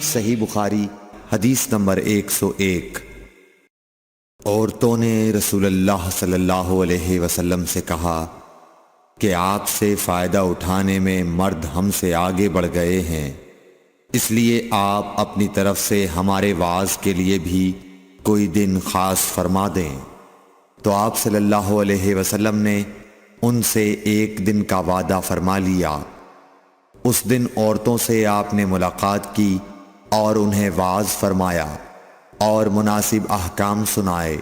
صحیح بخاری حدیث نمبر 101۔ عورتوں نے رسول اللہ صلی اللہ علیہ وسلم سے کہا کہ آپ سے فائدہ اٹھانے میں مرد ہم سے آگے بڑھ گئے ہیں، اس لیے آپ اپنی طرف سے ہمارے وعظ کے لیے بھی کوئی دن خاص فرما دیں۔ تو آپ صلی اللہ علیہ وسلم نے ان سے ایک دن کا وعدہ فرما لیا۔ اس دن عورتوں سے آپ نے ملاقات کی اور انہیں وعظ فرمایا اور مناسب احکام سنائے۔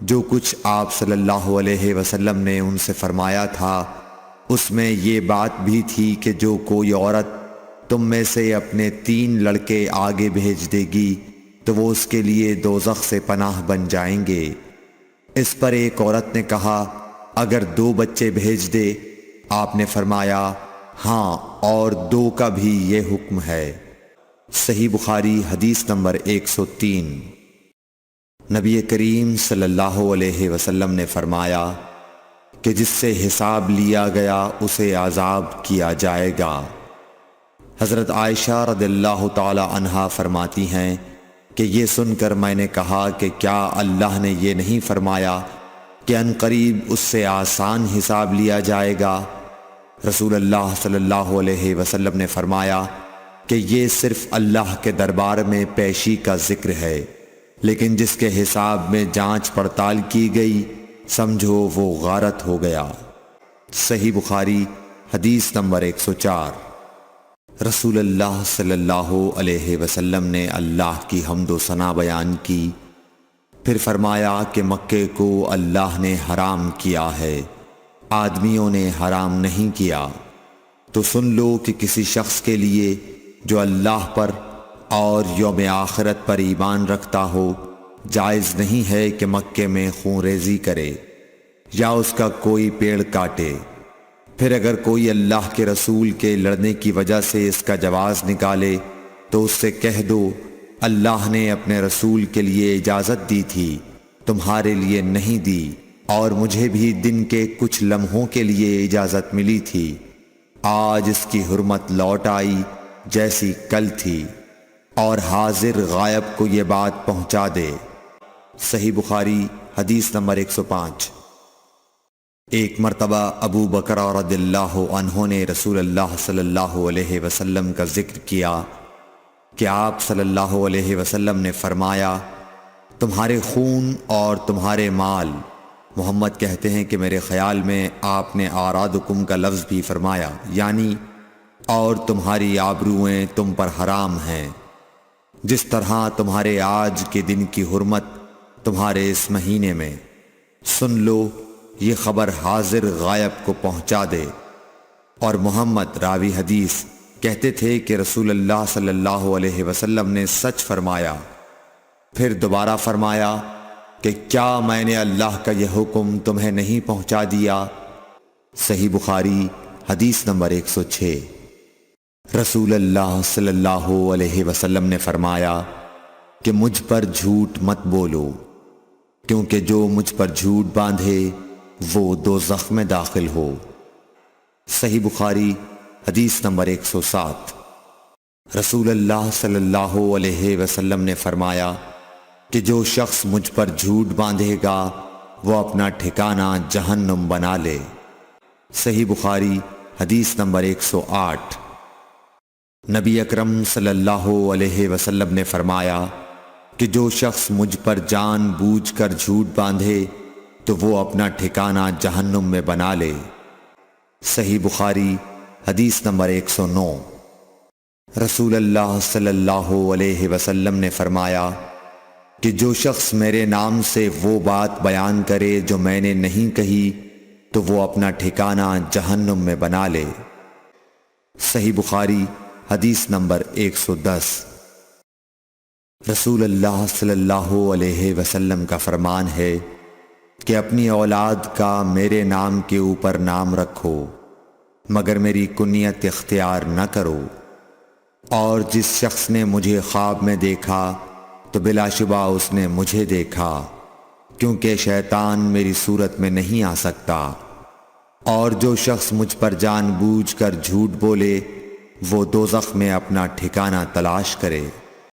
جو کچھ آپ صلی اللہ علیہ وسلم نے ان سے فرمایا تھا اس میں یہ بات بھی تھی کہ جو کوئی عورت تم میں سے اپنے 3 لڑکے آگے بھیج دے گی تو وہ اس کے لیے دوزخ سے پناہ بن جائیں گے۔ اس پر ایک عورت نے کہا اگر 2 بچے بھیج دے؟ آپ نے فرمایا ہاں، اور 2 کا بھی یہ حکم ہے۔ صحیح بخاری حدیث نمبر 103۔ نبی کریم صلی اللہ علیہ وسلم نے فرمایا کہ جس سے حساب لیا گیا اسے عذاب کیا جائے گا۔ حضرت عائشہ رضی اللہ تعالی عنہا فرماتی ہیں کہ یہ سن کر میں نے کہا کہ کیا اللہ نے یہ نہیں فرمایا کہ ان قریب اس سے آسان حساب لیا جائے گا؟ رسول اللہ صلی اللہ علیہ وسلم نے فرمایا کہ یہ صرف اللہ کے دربار میں پیشی کا ذکر ہے، لیکن جس کے حساب میں جانچ پڑتال کی گئی سمجھو وہ غارت ہو گیا۔ صحیح بخاری حدیث نمبر 104۔ رسول اللہ صلی اللہ علیہ وسلم نے اللہ کی حمد و ثنا بیان کی، پھر فرمایا کہ مکے کو اللہ نے حرام کیا ہے، آدمیوں نے حرام نہیں کیا۔ تو سن لو کہ کسی شخص کے لیے جو اللہ پر اور یوم آخرت پر ایمان رکھتا ہو جائز نہیں ہے کہ مکے میں خون ریزی کرے یا اس کا کوئی پیڑ کاٹے۔ پھر اگر کوئی اللہ کے رسول کے لڑنے کی وجہ سے اس کا جواز نکالے تو اس سے کہہ دو اللہ نے اپنے رسول کے لیے اجازت دی تھی، تمہارے لیے نہیں دی، اور مجھے بھی دن کے کچھ لمحوں کے لیے اجازت ملی تھی، آج اس کی حرمت لوٹ آئی جیسی کل تھی، اور حاضر غائب کو یہ بات پہنچا دے۔ صحیح بخاری حدیث نمبر 105۔ ایک مرتبہ ابو بکر رضی اللہ عنہ نے رسول اللہ صلی اللہ علیہ وسلم کا ذکر کیا کہ آپ صلی اللہ علیہ وسلم نے فرمایا تمہارے خون اور تمہارے مال، محمد کہتے ہیں کہ میرے خیال میں آپ نے اعراضکم کا لفظ بھی فرمایا، یعنی اور تمہاری آبروئیں تم پر حرام ہیں، جس طرح تمہارے آج کے دن کی حرمت تمہارے اس مہینے میں۔ سن لو یہ خبر حاضر غائب کو پہنچا دے۔ اور محمد راوی حدیث کہتے تھے کہ رسول اللہ صلی اللہ علیہ وسلم نے سچ فرمایا۔ پھر دوبارہ فرمایا کہ کیا میں نے اللہ کا یہ حکم تمہیں نہیں پہنچا دیا؟ صحیح بخاری حدیث نمبر 106۔ رسول اللہ صلی اللہ علیہ وسلم نے فرمایا کہ مجھ پر جھوٹ مت بولو، کیونکہ جو مجھ پر جھوٹ باندھے وہ دوزخ میں داخل ہو۔ صحیح بخاری حدیث نمبر 107۔ رسول اللہ صلی اللہ علیہ وسلم نے فرمایا کہ جو شخص مجھ پر جھوٹ باندھے گا وہ اپنا ٹھکانہ جہنم بنا لے۔ صحیح بخاری حدیث نمبر 108۔ نبی اکرم صلی اللہ علیہ وسلم نے فرمایا کہ جو شخص مجھ پر جان بوجھ کر جھوٹ باندھے تو وہ اپنا ٹھکانہ جہنم میں بنا لے۔ صحیح بخاری حدیث نمبر 109۔ رسول اللہ صلی اللہ علیہ وسلم نے فرمایا کہ جو شخص میرے نام سے وہ بات بیان کرے جو میں نے نہیں کہی تو وہ اپنا ٹھکانہ جہنم میں بنا لے۔ صحیح بخاری حدیث نمبر 110۔ رسول اللہ صلی اللہ علیہ وسلم کا فرمان ہے کہ اپنی اولاد کا میرے نام کے اوپر نام رکھو مگر میری کنیت اختیار نہ کرو، اور جس شخص نے مجھے خواب میں دیکھا تو بلا شبہ اس نے مجھے دیکھا، کیونکہ شیطان میری صورت میں نہیں آ سکتا، اور جو شخص مجھ پر جان بوجھ کر جھوٹ بولے وہ دوزخ میں اپنا ٹھکانہ تلاش کرے۔